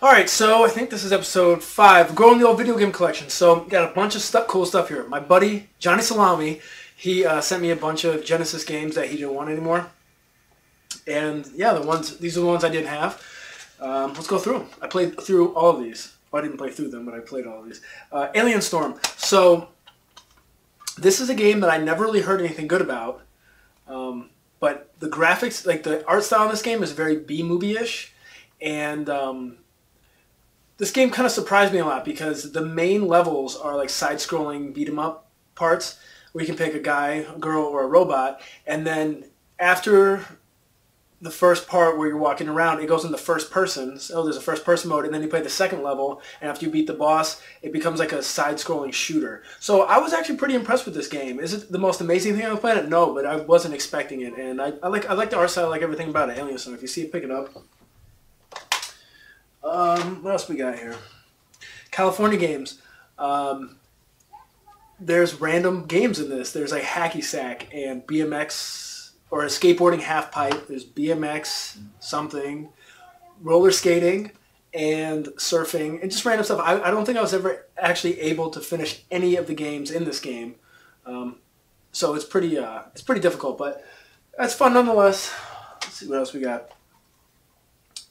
Alright, so I think this is episode 5, Growing the Old Video Game Collection. So, got a bunch of cool stuff here. My buddy, Johnny Salami, he sent me a bunch of Genesis games that he didn't want anymore. And yeah, these are the ones I didn't have. Let's go through them. I played through all of these. Well, I didn't play through them, but I played all of these. Alien Storm. So, this is a game that I never really heard anything good about. But the graphics, like the art style in this game is very B-movie-ish. And this game kind of surprised me a lot because the main levels are like side-scrolling beat-em-up parts where you can pick a guy, a girl, or a robot. And then after the first part where you're walking around, it goes into first person. So there's a first person mode, and then you play the second level, and after you beat the boss, it becomes like a side-scrolling shooter. So I was actually pretty impressed with this game. Is it the most amazing thing on the planet? No, but I wasn't expecting it, and I like the art style, I like everything about it. Alien Storm. If you see it, pick it up. What else we got here? California games. There's random games in this. There's like Hacky Sack and BMX, or a skateboarding half pipe. There's BMX, something, roller skating, and surfing, and just random stuff. I don't think I was ever actually able to finish any of the games in this game. So it's pretty difficult, but that's fun nonetheless. Let's see what else we got.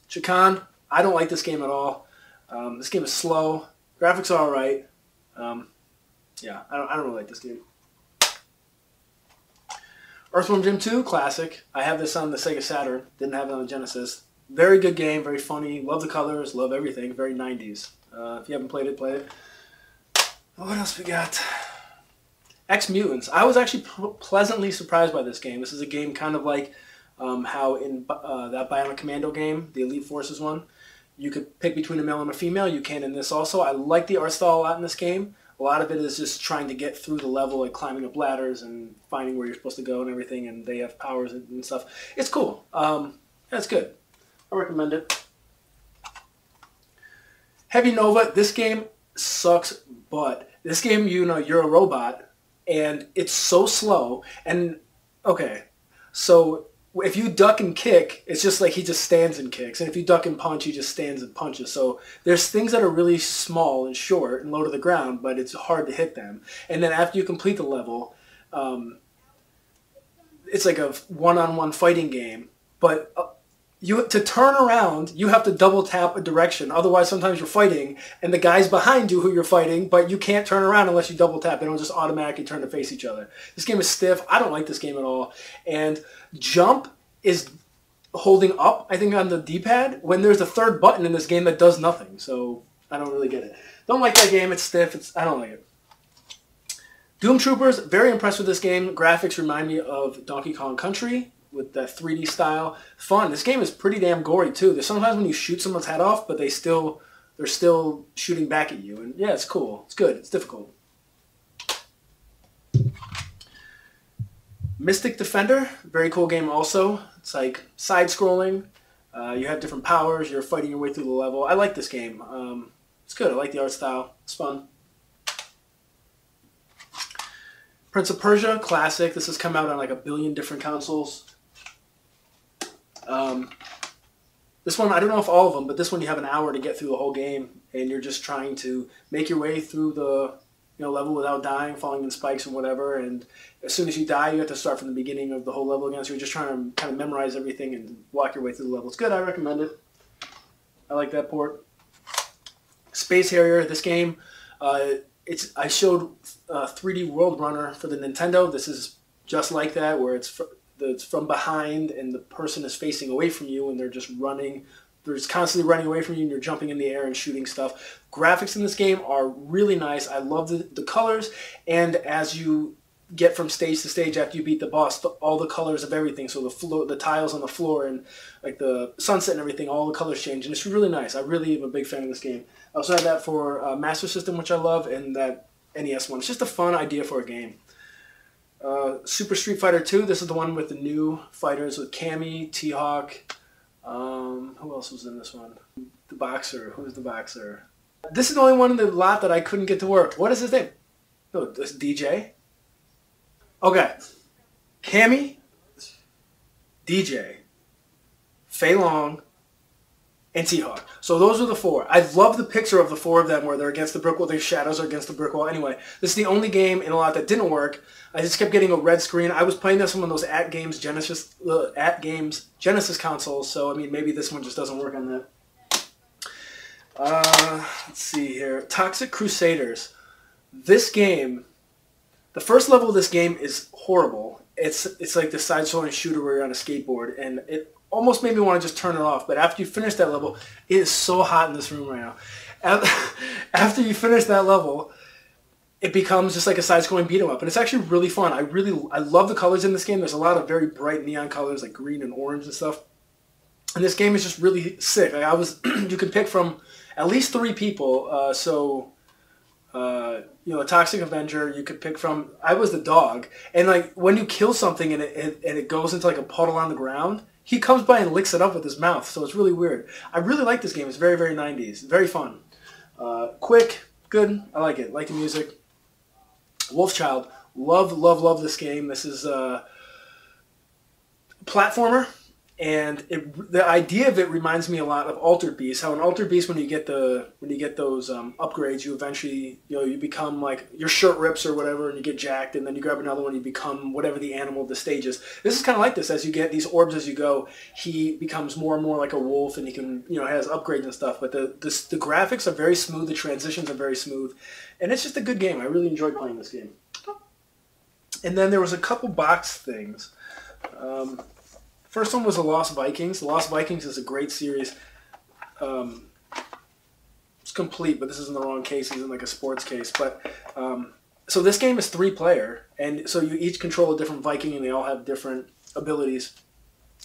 Chicon. I don't like this game at all. This game is slow. Graphics are alright. Yeah, I don't really like this game. Earthworm Jim 2, classic. I have this on the Sega Saturn. Didn't have it on the Genesis. Very good game, very funny. Love the colors, love everything. Very 90s. If you haven't played it, play it. What else we got? X Mutants. I was actually pleasantly surprised by this game. This is a game kind of like how in that Bionic Commando game, the Elite Forces one, you could pick between a male and a female. You can in this also. I like the art style a lot in this game. A lot of it is just trying to get through the level, like climbing up ladders and finding where you're supposed to go and everything, and they have powers and stuff. It's cool. It's good. I recommend it. Heavy Nova. This game sucks butt. This game, you're a robot, and it's so slow. And, okay, so if you duck and kick, it's just like he just stands and kicks. And if you duck and punch, he just stands and punches. So there's things that are really small and short and low to the ground, but it's hard to hit them. And then after you complete the level, it's like a one-on-one fighting game. But to turn around, you have to double tap a direction. Otherwise, sometimes you're fighting, and the guy's behind you who you're fighting, but you can't turn around unless you double tap. They don't just automatically turn to face each other. This game is stiff. I don't like this game at all. And jump is holding up, I think, on the D-pad, when there's a third button in this game that does nothing. So I don't really get it. Don't like that game. It's stiff. I don't like it. Doom Troopers, very impressed with this game. Graphics remind me of Donkey Kong Country, with that 3D style. Fun. This game is pretty damn gory too. There's sometimes when you shoot someone's head off, but they're still shooting back at you. And yeah, it's cool. It's good. It's difficult. Mystic Defender, very cool game also. It's like side-scrolling. You have different powers. You're fighting your way through the level. I like this game. It's good. I like the art style. It's fun. Prince of Persia, classic. This has come out on like 1 billion different consoles. This one, I don't know if all of them, but this one you have an hour to get through the whole game, and you're just trying to make your way through the level without dying, falling in spikes or whatever, and as soon as you die, you have to start from the beginning of the whole level again, so you're just trying to kind of memorize everything and walk your way through the level. It's good, I recommend it. I like that port. Space Harrier, this game, I showed 3D World Runner for the Nintendo. This is just like that, where it's from behind and the person is facing away from you and they're just running. They're just constantly running away from you and you're jumping in the air and shooting stuff. Graphics in this game are really nice. I love the colors, and as you get from stage to stage after you beat the boss, all the colors of everything, so the tiles on the floor and like the sunset and everything, all the colors change, and it's really nice. I really am a big fan of this game. I also have that for Master System, which I love, and that NES one. It's just a fun idea for a game. Super Street Fighter 2, this is the one with the new fighters with Cammy, T-Hawk, who else was in this one? The boxer, who's the boxer? This is the only one in the lot that I couldn't get to work. What is his name? No, this DJ? Okay. Cammy, DJ, Fei Long, and T-Hawk. So those are the 4. I love the picture of the 4 of them where they're against the brick wall, their shadows are against the brick wall. Anyway, this is the only game in a lot that didn't work. I just kept getting a red screen. I was playing this on one of those at-games Genesis consoles, so I mean maybe this one just doesn't work on that. Let's see here. Toxic Crusaders. This game, the first level of this game is horrible. It's like the side-scrolling shooter where you're on a skateboard, and it almost made me want to just turn it off. But after you finish that level, it is so hot in this room right now. After you finish that level, it becomes just like a side-scrolling beat-em-up, and it's actually really fun. I love the colors in this game. There's a lot of very bright neon colors like green and orange and stuff. And this game is just really sick. Like you can pick from at least 3 people. A Toxic Avenger, you could pick from. I was the dog, and like when you kill something and it goes into like a puddle on the ground, he comes by and licks it up with his mouth. So it's really weird. I really like this game. It's very, very 90s. Very fun. Quick, good. I like it. Like the music. Wolfchild. Love this game. This is a platformer. And the idea of it reminds me a lot of Altered Beast. How in Altered Beast, when you get those upgrades, you eventually you become like your shirt rips or whatever, and you get jacked, and then you grab another one, and you become whatever the animal of the stage is. This is kind of like this. As you get these orbs as you go, he becomes more and more like a wolf, and he can has upgrades and stuff. But the graphics are very smooth. The transitions are very smooth, and it's just a good game. I really enjoyed playing this game. And then there was a couple box things. First one was The Lost Vikings. The Lost Vikings is a great series. It's complete, but this is in the wrong case. It's in like a sports case. But so this game is 3-player, and so you each control a different Viking, and they all have different abilities.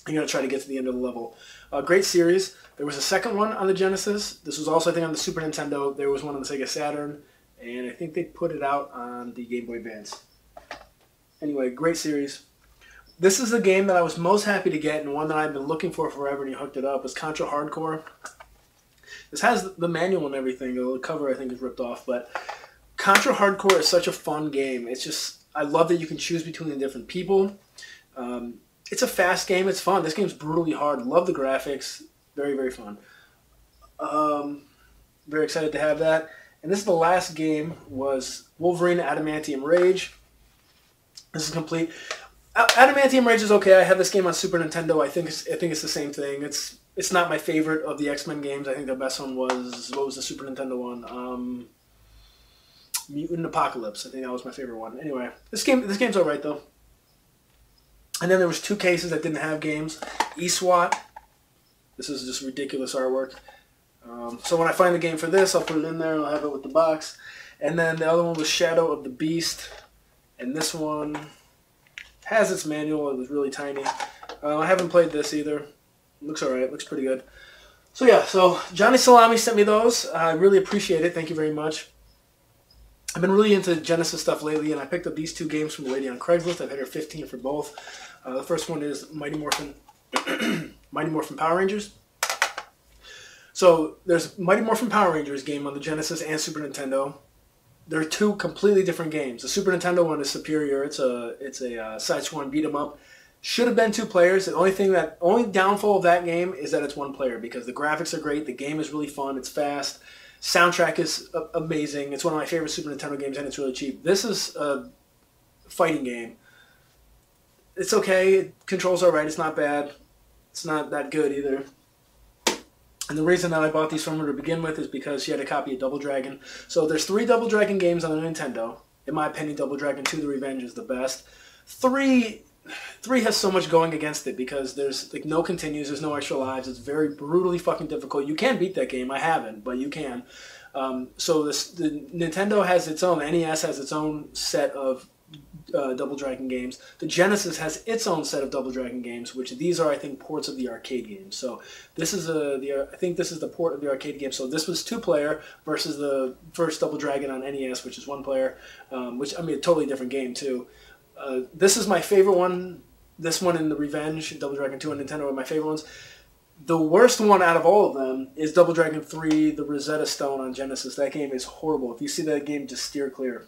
You're going to try to get to the end of the level. Great series. There was a second one on the Genesis. This was also, I think, on the Super Nintendo. There was one on the Sega Saturn, and I think they put it out on the Game Boy Advance. Anyway, great series. This is the game that I was most happy to get, and one that I've been looking for forever, and you hooked it up, was Contra Hardcore. This has the manual and everything. The cover, I think, is ripped off, but Contra Hardcore is such a fun game. It's just, I love that you can choose between the different people. It's a fast game. It's fun. This game's brutally hard. Love the graphics. Very, very fun. Very excited to have that. And this is the last game, was Wolverine Adamantium Rage. This is complete. Adamantium Rage is okay. I have this game on Super Nintendo. I think it's the same thing. It's not my favorite of the X-Men games. I think the best one was, what was the Super Nintendo one? Mutant Apocalypse. I think that was my favorite one. Anyway, this game's alright though. And then there was 2 cases that didn't have games. eSWAT. This is just ridiculous artwork. So when I find the game for this, I'll put it in there and I'll have it with the box. And then the other one was Shadow of the Beast. And this one has its manual. It was really tiny. I haven't played this either. It looks alright. It looks pretty good. So yeah, so Johnny Salami sent me those. I really appreciate it. Thank you very much. I've been really into Genesis stuff lately, and I picked up these 2 games from the lady on Craigslist. I've hit her 15 for both. The first one is Mighty Morphin Power Rangers. So there's Mighty Morphin Power Rangers game on the Genesis and Super Nintendo. They're 2 completely different games. The Super Nintendo one is superior. It's a side-scrolling beat 'em up. Should have been 2 players. The only downfall of that game is that it's 1 player, because the graphics are great. The game is really fun. It's fast. Soundtrack is amazing. It's one of my favorite Super Nintendo games, and it's really cheap. This is a fighting game. It's okay. It controls all right. It's not bad. It's not that good either. And the reason that I bought these from her to begin with is because she had a copy of Double Dragon. So there's 3 Double Dragon games on the Nintendo. In my opinion, Double Dragon 2: The Revenge is the best. 3 has so much going against it, because there's like no continues, there's no extra lives. It's very brutally fucking difficult. You can beat that game. I haven't, but you can. So the Nintendo has its own. The NES has its own set of Double Dragon games. The Genesis has its own set of Double Dragon games, which these are, I think, ports of the arcade games. So this is I think this is the port of the arcade game. So this was 2-player versus the first Double Dragon on NES, which is 1-player. Which, I mean, a totally different game too. This is my favorite one. This one and the Revenge, Double Dragon 2 on Nintendo are my favorite ones. The worst one out of all of them is Double Dragon 3, the Rosetta Stone on Genesis. That game is horrible. If you see that game, just steer clear.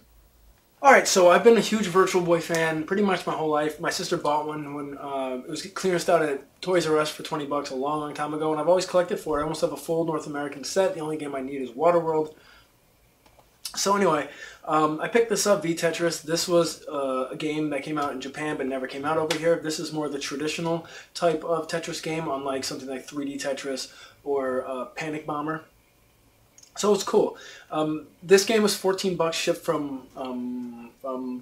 Alright, so I've been a huge Virtual Boy fan pretty much my whole life. My sister bought one when it was clearance out at Toys R Us for 20 bucks a long, long time ago, and I've always collected for it. I almost have a full North American set. The only game I need is Waterworld. So anyway, I picked this up, V-Tetris. This was a game that came out in Japan but never came out over here. This is more the traditional type of Tetris game, unlike something like 3D Tetris or Panic Bomber. So it's cool. This game was 14 bucks shipped from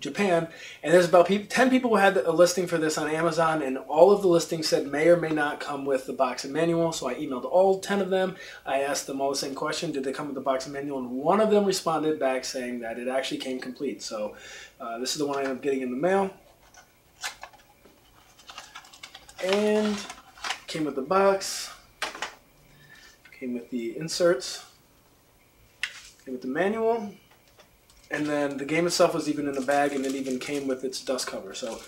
Japan, and there's about 10 people who had a listing for this on Amazon, and all of the listings said may or may not come with the box and manual. So I emailed all 10 of them. I asked them all the same question: did they come with the box and manual? And one of them responded back saying that it actually came complete. So this is the one I ended up getting in the mail, and came with the box, came with the inserts, with the manual, and then the game itself was even in the bag, and it even came with its dust cover. So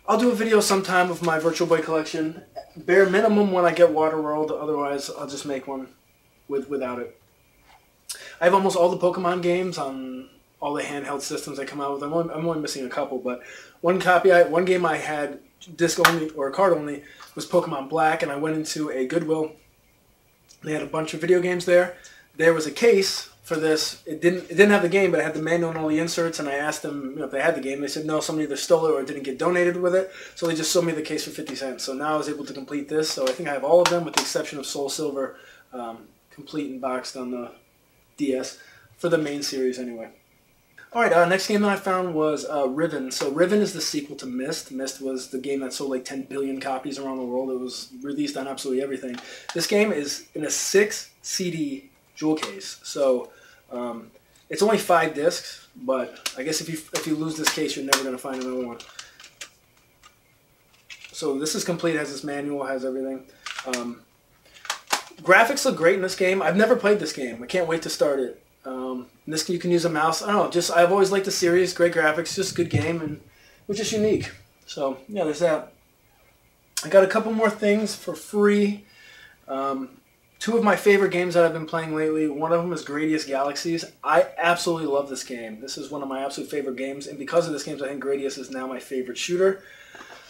I'll do a video sometime of my Virtual Boy collection, bare minimum when I get Waterworld. Otherwise I'll just make one without it. I have almost all the Pokemon games on all the handheld systems I come out with. I'm only missing a couple, but one game I had disc only or card only was Pokemon Black, and I went into a Goodwill. They had a bunch of video games there. There was a case for this. It didn't have the game, but it had the manual and all the inserts, and I asked them, if they had the game. They said no, somebody either stole it or it didn't get donated with it, so they just sold me the case for 50 cents. So now I was able to complete this, so I think I have all of them with the exception of Soul Silver, complete and boxed on the DS, for the main series anyway. Alright, next game that I found was Riven. So Riven is the sequel to Myst. Myst was the game that sold like 10 billion copies around the world. It was released on absolutely everything. This game is in a 6 CD jewel case. So it's only 5 discs, but I guess if you lose this case, you're never going to find another one. So this is complete. It has this manual, has everything. Graphics look great in this game. I've never played this game. I can't wait to start it. This you can use a mouse. I don't know. I've always liked the series. Great graphics, just a good game, and it was just unique. So yeah, there's that. I got a couple more things for free. Two of my favorite games that I've been playing lately. One of them is Greediest Galaxies. I absolutely love this game. This is one of my absolute favorite games, and because of this game, I think Greediest is now my favorite shooter.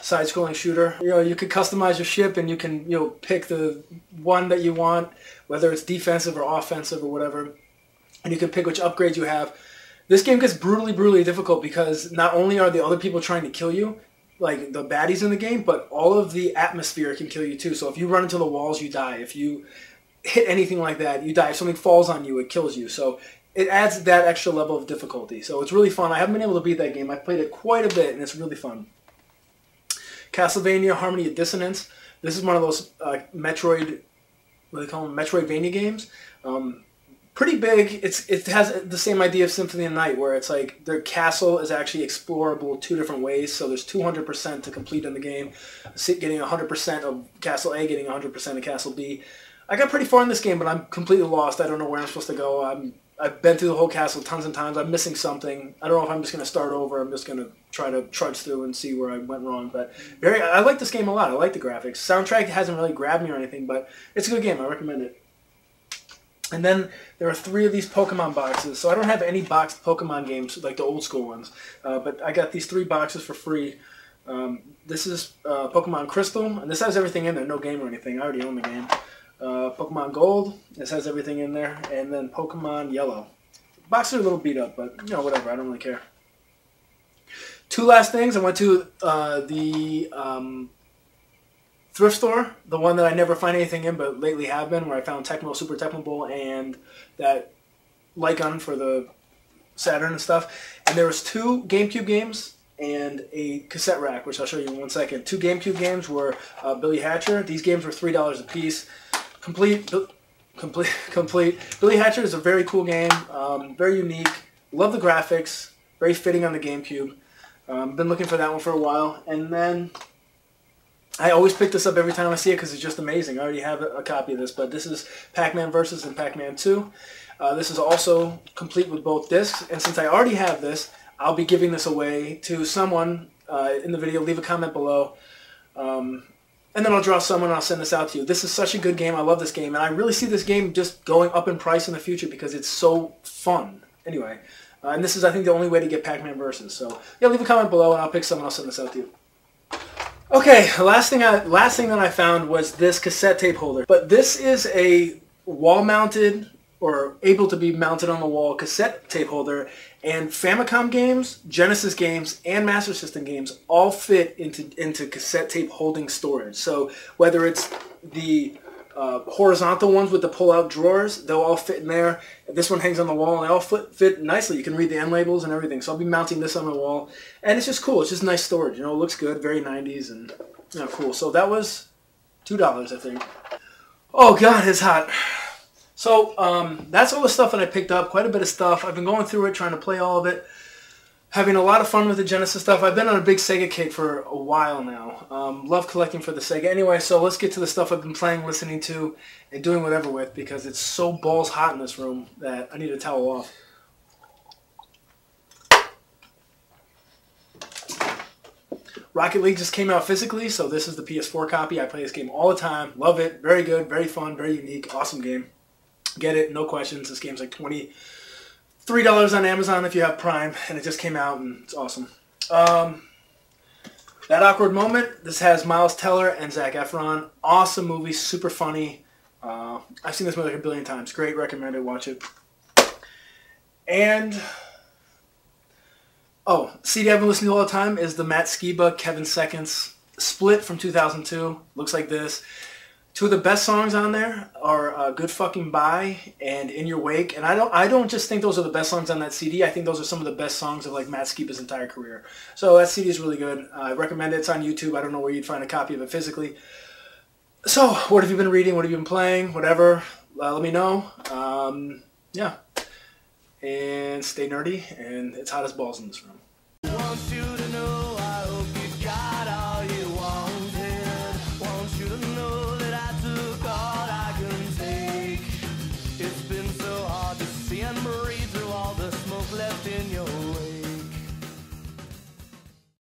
Side-scrolling shooter. You could customize your ship, and you can pick the one that you want, whether it's defensive or offensive or whatever. And you can pick which upgrades you have. This game gets brutally, brutally difficult because not only are the other people trying to kill you, like the baddies in the game, but all of the atmosphere can kill you too. So if you run into the walls, you die. If you hit anything like that, you die. If something falls on you, it kills you. So it adds that extra level of difficulty. So it's really fun. I haven't been able to beat that game. I've played it quite a bit, and it's really fun. Castlevania Harmony of Dissonance. This is one of those Metroid, what do they call them? Metroidvania games. Pretty big. It has the same idea of Symphony of the Night, where it's like their castle is actually explorable 2 different ways. So there's 200% to complete in the game. Getting 100% of Castle A, getting 100% of Castle B. I got pretty far in this game, but I'm completely lost. I don't know where I'm supposed to go. I've been through the whole castle tons and times. I'm missing something. I don't know if I'm just going to start over. I'm just going to try to trudge through and see where I went wrong. But I like this game a lot. I like the graphics. Soundtrack hasn't really grabbed me or anything, but it's a good game. I recommend it. And then there are 3 of these Pokemon boxes. So I don't have any boxed Pokemon games like the old school ones. But I got these 3 boxes for free. This is Pokemon Crystal. And this has everything in there. No game or anything. I already own the game. Pokemon Gold. This has everything in there. And then Pokemon Yellow. Boxes are a little beat up, but whatever. I don't really care. 2 last things. I went to the thrift store, the one that I never find anything in, but lately have been, where I found Tecmo Super Tecmo Bowl and that light gun for the Saturn and stuff. And there was 2 GameCube games and a cassette rack, which I'll show you in 1 second. 2 GameCube games were Billy Hatcher. These games were $3 a piece. Complete. Billy Hatcher is a very cool game, very unique. Love the graphics, very fitting on the GameCube. Been looking for that one for a while, and then I always pick this up every time I see it because it's just amazing. I already have a copy of this, but this is Pac-Man Versus and Pac-Man 2. This is also complete with both discs, and since I already have this, I'll be giving this away to someone in the video. Leave a comment below, and then I'll draw someone and I'll send this out to you. This is such a good game. I love this game, and I really see this game just going up in price in the future because it's so fun. Anyway, And this is, I think, the only way to get Pac-Man Versus. So, yeah, leave a comment below, and I'll pick some, and I'll send this out to you. Okay, last thing that I found was this cassette tape holder. But this is a wall-mounted, or able to be mounted on the wall, cassette tape holder. And Famicom games, Genesis games, and Master System games all fit into cassette tape holding storage. So whether it's the horizontal ones with the pull-out drawers, they'll all fit in there. This one hangs on the wall, and they all fit nicely. You can read the end labels and everything. So I'll be mounting this on the wall, and it's just cool. It's just nice storage. You know, it looks good, very 90s, and you know, cool. So that was $2, I think. Oh God, it's hot. So that's all the stuff that I picked up. Quite a bit of stuff. I've been going through it, trying to play all of it. Having a lot of fun with the Genesis stuff. I've been on a big Sega kick for a while now. Love collecting for the Sega. Anyway, so let's get to the stuff I've been playing, listening to, and doing whatever with, because it's so balls hot in this room that I need a towel off. Rocket League just came out physically, so this is the PS4 copy. I play this game all the time. Love it. Very good, very fun, very unique. Awesome game. Get it, no questions. This game's like $23 on Amazon if you have Prime, and it just came out, and it's awesome. That Awkward Moment, this has Miles Teller and Zac Efron. Awesome movie, super funny. I've seen this movie like a billion times. Great, recommend it, watch it. And, CD I've been listening to all the time is the Matt Skiba, Kevin Seconds Split from 2002. Looks like this. Two of the best songs on there are Good Fucking Bye and In Your Wake. And I don't just think those are the best songs on that CD. I think those are some of the best songs of like Matt Skiba's entire career. So that CD is really good. I recommend it. It's on YouTube. I don't know where you'd find a copy of it physically. So what have you been reading? What have you been playing? Whatever. Let me know. Yeah. And stay nerdy. And it's hot as balls in this room. Want you to know I hope you got all you wanted. Want you to know that I took all I can take. It's been so hard to see and breathe through all the smoke left in your